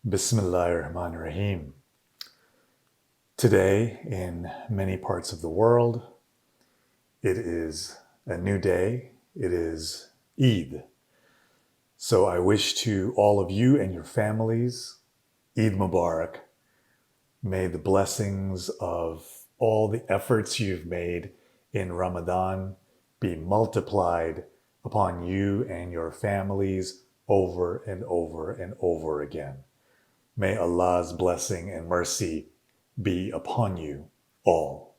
Bismillahirrahmanirrahim. Today, in many parts of the world, it is a new day. It is Eid. So I wish to all of you and your families, Eid Mubarak. May the blessings of all the efforts you've made in Ramadan be multiplied upon you and your families over and over and over again. May Allah's blessing and mercy be upon you all.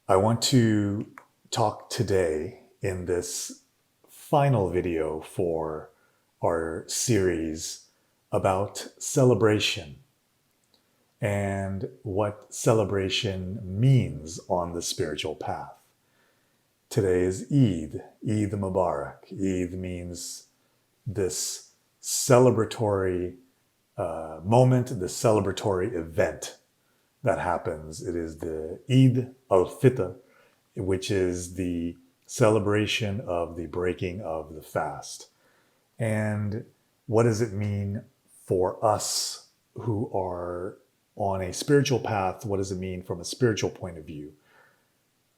I want to talk today in this final video for our series about celebration and what celebration means on the spiritual path. Today is Eid, Eid Mubarak. Eid means this celebratory moment, the celebratory event that happens. It is the Eid al-Fitr, which is the celebration of the breaking of the fast. And what does it mean for us who are on a spiritual path? What does it mean from a spiritual point of view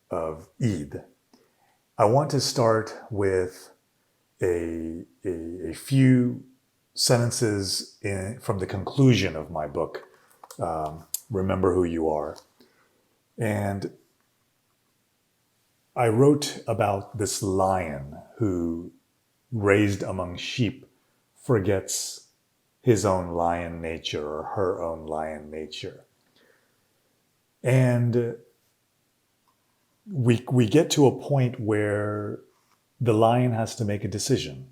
of Eid? I want to start with a few sentences from the conclusion of my book, Remember Who You Are. And I wrote about this lion who, raised among sheep, forgets his own lion nature or her own lion nature. And we get to a point where the lion has to make a decision.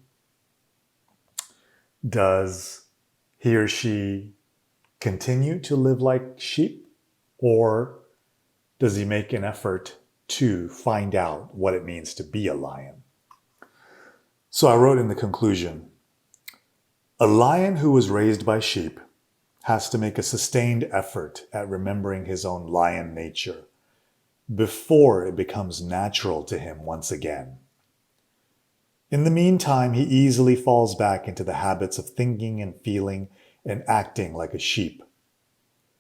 Does he or she continue to live like sheep, or does he make an effort to find out what it means to be a lion? So I wrote in the conclusion, a lion who was raised by sheep has to make a sustained effort at remembering his own lion nature before it becomes natural to him once again. In the meantime, he easily falls back into the habits of thinking and feeling and acting like a sheep.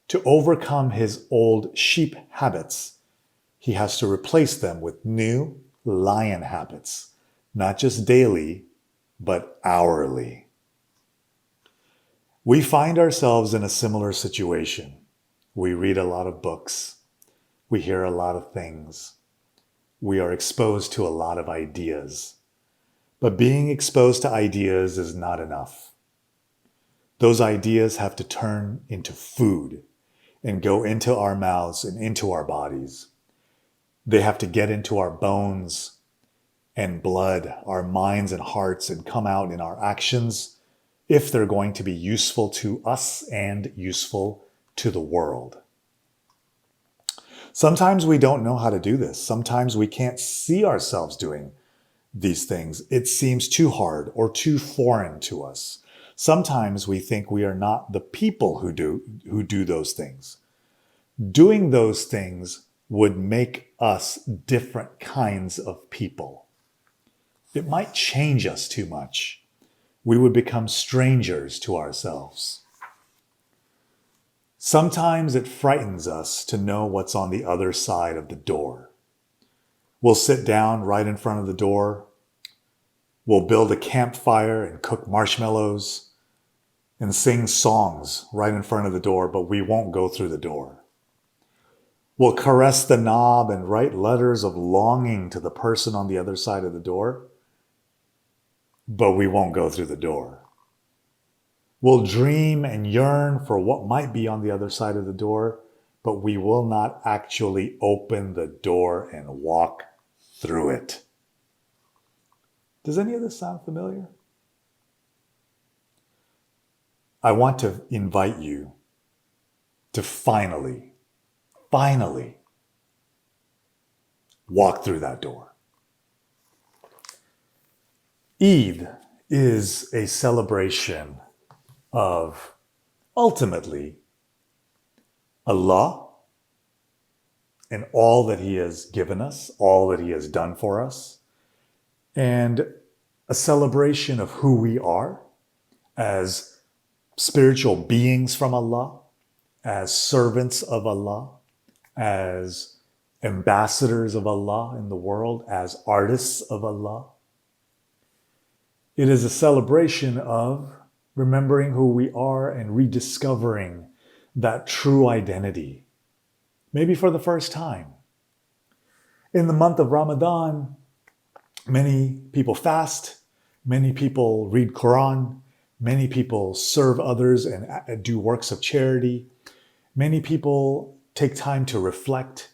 To overcome his old sheep habits, he has to replace them with new lion habits, not just daily, but hourly. We find ourselves in a similar situation. We read a lot of books. We hear a lot of things. We are exposed to a lot of ideas. But being exposed to ideas is not enough. Those ideas have to turn into food and go into our mouths and into our bodies. They have to get into our bones and blood, our minds and hearts, and come out in our actions if they're going to be useful to us and useful to the world. Sometimes we don't know how to do this. Sometimes we can't see ourselves doing these things. It seems too hard or too foreign to us. Sometimes we think we are not the people who do those things. Doing those things would make us different kinds of people. It might change us too much. We would become strangers to ourselves. Sometimes it frightens us to know what's on the other side of the door. We'll sit down right in front of the door. We'll build a campfire and cook marshmallows and sing songs right in front of the door, but we won't go through the door. We'll caress the knob and write letters of longing to the person on the other side of the door, but we won't go through the door. We'll dream and yearn for what might be on the other side of the door, but we will not actually open the door and walk through it. Does any of this sound familiar? I want to invite you to finally walk through that door. Eid is a celebration of ultimately Allah and all that He has given us, all that He has done for us, and a celebration of who we are as spiritual beings from Allah, as servants of Allah, as ambassadors of Allah in the world, as artists of Allah. It is a celebration of remembering who we are and rediscovering that true identity, maybe for the first time. In the month of Ramadan, many people fast, many people read Quran, many people serve others and do works of charity. Many people take time to reflect.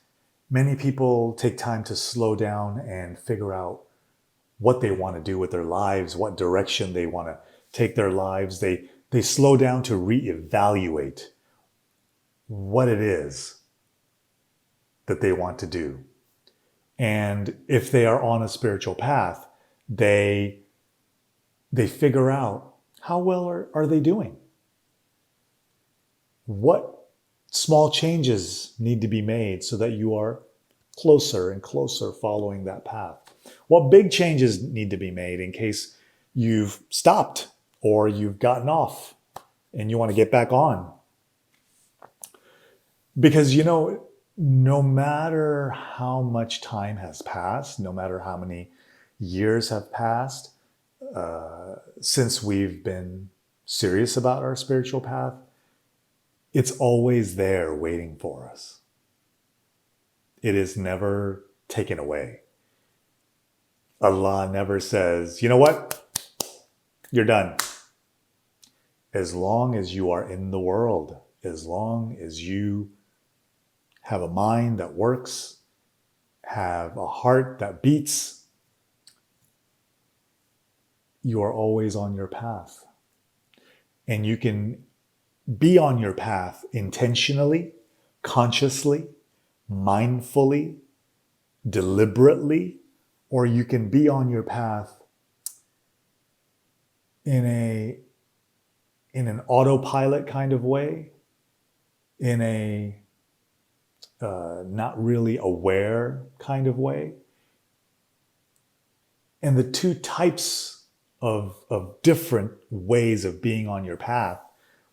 Many people take time to slow down and figure out what they want to do with their lives, what direction they want to take their lives. They slow down to reevaluate what it is that they want to do. And if they are on a spiritual path, they figure out how well are they doing? What small changes need to be made so that you are closer and closer following that path? What big changes need to be made in case you've stopped or you've gotten off and you want to get back on? Because, no matter how much time has passed, no matter how many years have passed since we've been serious about our spiritual path, it's always there waiting for us. It is never taken away. Allah never says, you know what? You're done. As long as you are in the world, as long as you have a mind that works, have a heart that beats, you are always on your path. And you can be on your path intentionally, consciously, mindfully, deliberately, or you can be on your path in an autopilot kind of way, in a not really aware kind of way. And the two types of different ways of being on your path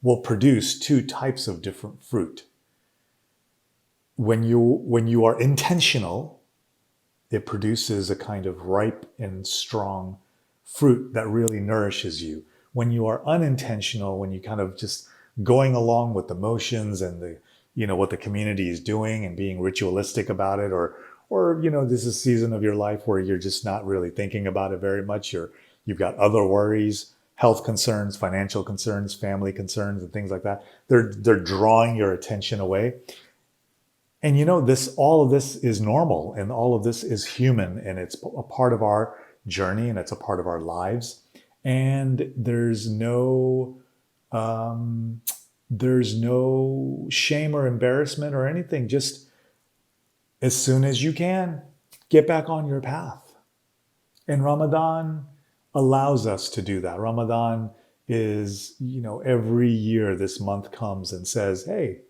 will produce two types of different fruit. When you are intentional, it produces a kind of ripe and strong fruit that really nourishes you. When you are unintentional, when you kind of just going along with the motions and what the community is doing and being ritualistic about it, or this is a season of your life where you're just not really thinking about it very much. You've got other worries, health concerns, financial concerns, family concerns, and things like that. They're drawing your attention away. And all of this is normal, and all of this is human, and it's a part of our journey, and it's a part of our lives. And there's no shame or embarrassment or anything. Just as soon as you can, get back on your path. And Ramadan allows us to do that. Ramadan is, every year this month comes and says, hey,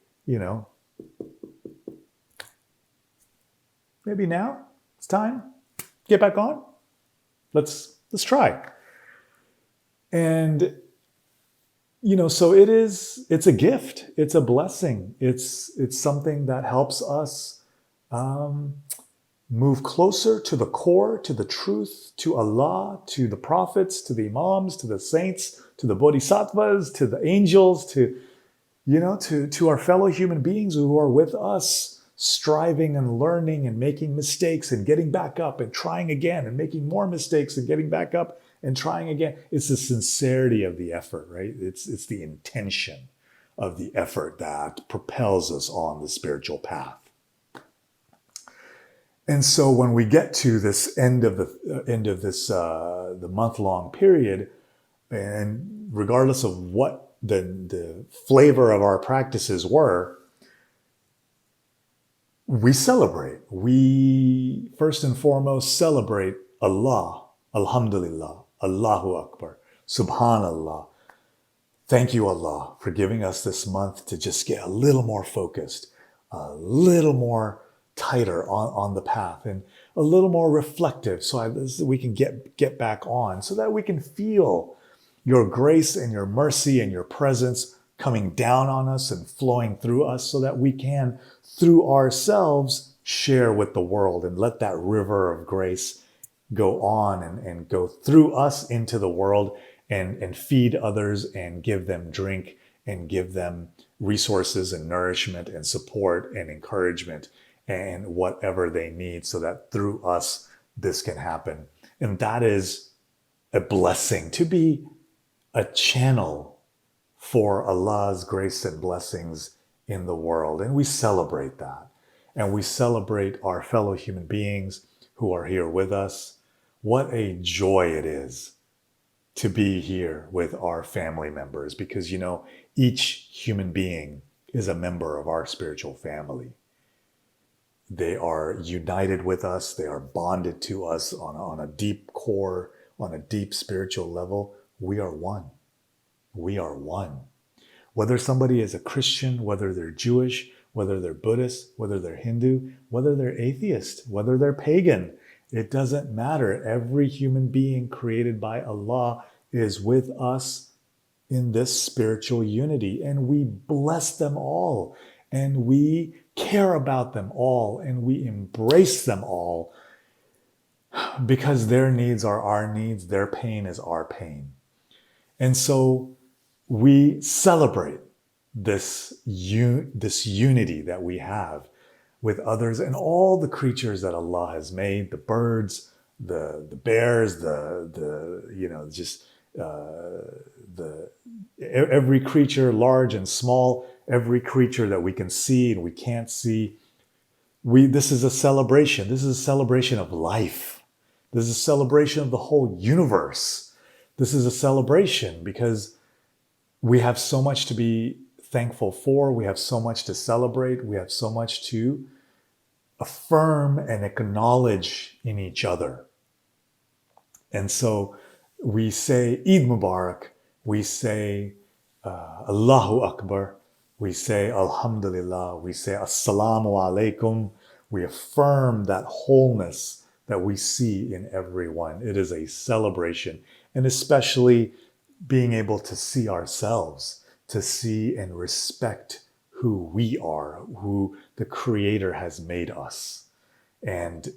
maybe now it's time. Get back on. Let's try. And so it's a gift. It's a blessing. It's something that helps us move closer to the core, to the truth, to Allah, to the prophets, to the imams, to the saints, to the bodhisattvas, to the angels, to our fellow human beings who are with us, striving and learning and making mistakes and getting back up and trying again and making more mistakes and getting back up and trying again. It's the sincerity of the effort, right? It's the intention of the effort that propels us on the spiritual path. And so when we get to this end of the month-long period, and regardless of what the flavor of our practices were, we celebrate. We first and foremost celebrate Allah, Alhamdulillah, Allahu Akbar, Subhanallah. Thank you, Allah, for giving us this month to just get a little more focused, a little more tighter on the path, and a little more reflective, so we can get back on, so that we can feel your grace and your mercy and your presence coming down on us and flowing through us so that we can, through ourselves, share with the world and let that river of grace go on and go through us into the world and feed others and give them drink and give them resources and nourishment and support and encouragement and whatever they need so that through us this can happen. And that is a blessing, to be a channel for Allah's grace and blessings in the world. And we celebrate that. And we celebrate our fellow human beings who are here with us. What a joy it is to be here with our family members, because, you know, each human being is a member of our spiritual family. They are united with us. They are bonded to us on a deep core, on a deep spiritual level. We are one. We are one. Whether somebody is a Christian, whether they're Jewish, whether they're Buddhist, whether they're Hindu, whether they're atheist, whether they're pagan, it doesn't matter. Every human being created by Allah is with us in this spiritual unity, and we bless them all, and we care about them all, and we embrace them all, because their needs are our needs, their pain is our pain. And so we celebrate this unity that we have with others and all the creatures that Allah has made, the birds, the bears, every creature, large and small, every creature that we can see and we can't see. This is a celebration. This is a celebration of life. This is a celebration of the whole universe. This is a celebration because we have so much to be thankful for. We have so much to celebrate. We have so much to affirm and acknowledge in each other. And so we say Eid Mubarak, we say Allahu Akbar, we say Alhamdulillah, we say Assalamu Alaikum. We affirm that wholeness that we see in everyone. It is a celebration, and especially being able to see ourselves, to see and respect who we are, who the Creator has made us. And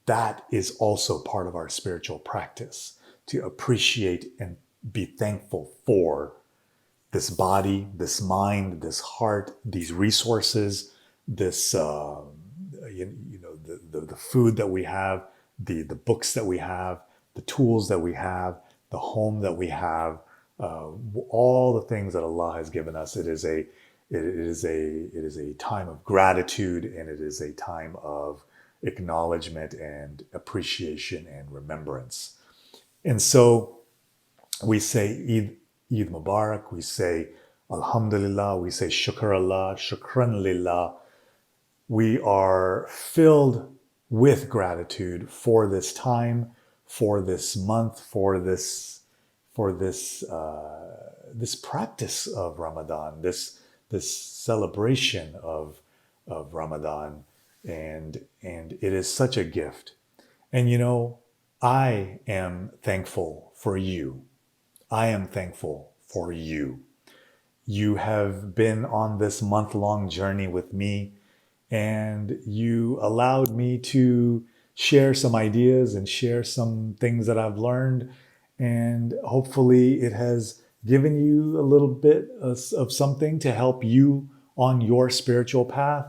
that is also part of our spiritual practice, to appreciate and be thankful for this body, this mind, this heart, these resources, this the food that we have, the books that we have, the tools that we have, the home that we have, all the things that Allah has given us. It is a time of gratitude, and it is a time of acknowledgement and appreciation and remembrance. And so we say Eid Mubarak, we say Alhamdulillah, we say Shukr Allah, Shukran Lillah. We are filled with gratitude for this time, for this month, for this practice of Ramadan, this celebration of Ramadan, and it is such a gift. And you know, I am thankful for you. I am thankful for you. You have been on this month-long journey with me, and you allowed me to share some ideas and share some things that I've learned. And hopefully it has given you a little bit of something to help you on your spiritual path.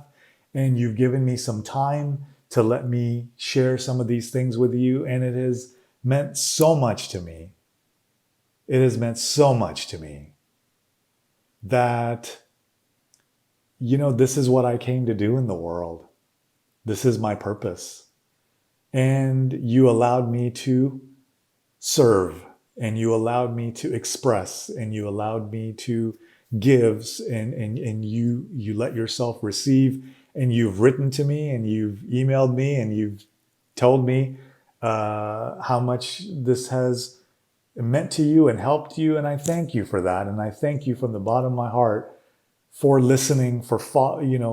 And you've given me some time to let me share some of these things with you. And it has meant so much to me. It has meant so much to me that, you know, this is what I came to do in the world. This is my purpose. And you allowed me to serve, and you allowed me to express, and you allowed me to give, and you let yourself receive, and you've written to me, and you've emailed me, and you've told me how much this has meant to you and helped you, and I thank you for that, and I thank you from the bottom of my heart for listening, for following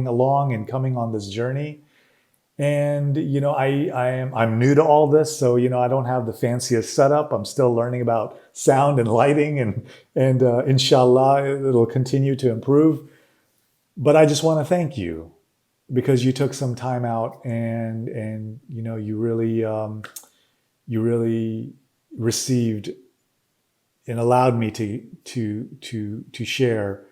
along and coming on this journey. And I'm new to all this, so I don't have the fanciest setup. I'm still learning about sound and lighting, and inshallah it'll continue to improve. But I just want to thank you because you took some time out, and you really received and allowed me to share,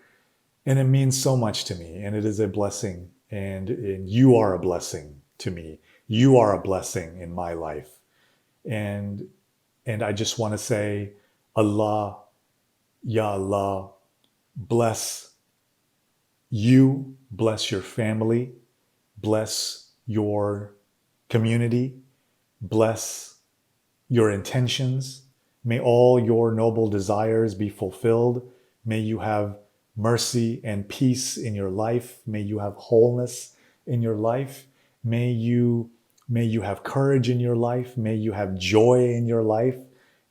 and it means so much to me, and it is a blessing, and you are a blessing to me. You are a blessing in my life, and I just want to say, Allah, Ya Allah, bless you, bless your family, bless your community, bless your intentions. May all your noble desires be fulfilled. May you have mercy and peace in your life. May you have wholeness in your life. May you have courage in your life. May you have joy in your life.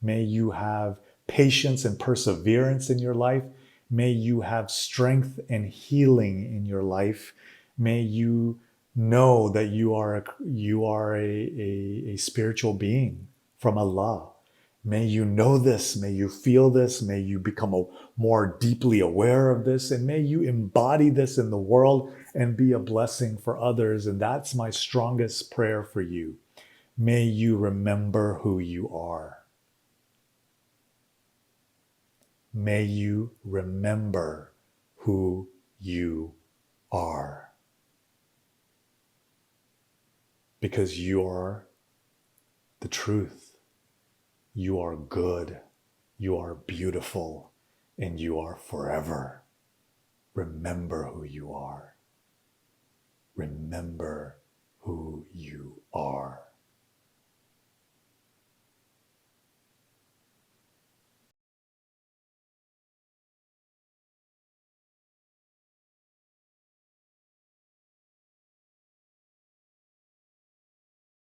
May you have patience and perseverance in your life. May you have strength and healing in your life. May you know that you are a spiritual being from Allah. May you know this, may you feel this, may you become more deeply aware of this, and may you embody this in the world and be a blessing for others. And that's my strongest prayer for you. May you remember who you are. May you remember who you are. Because you are the truth. You are good, you are beautiful, and you are forever. Remember who you are. Remember who you are.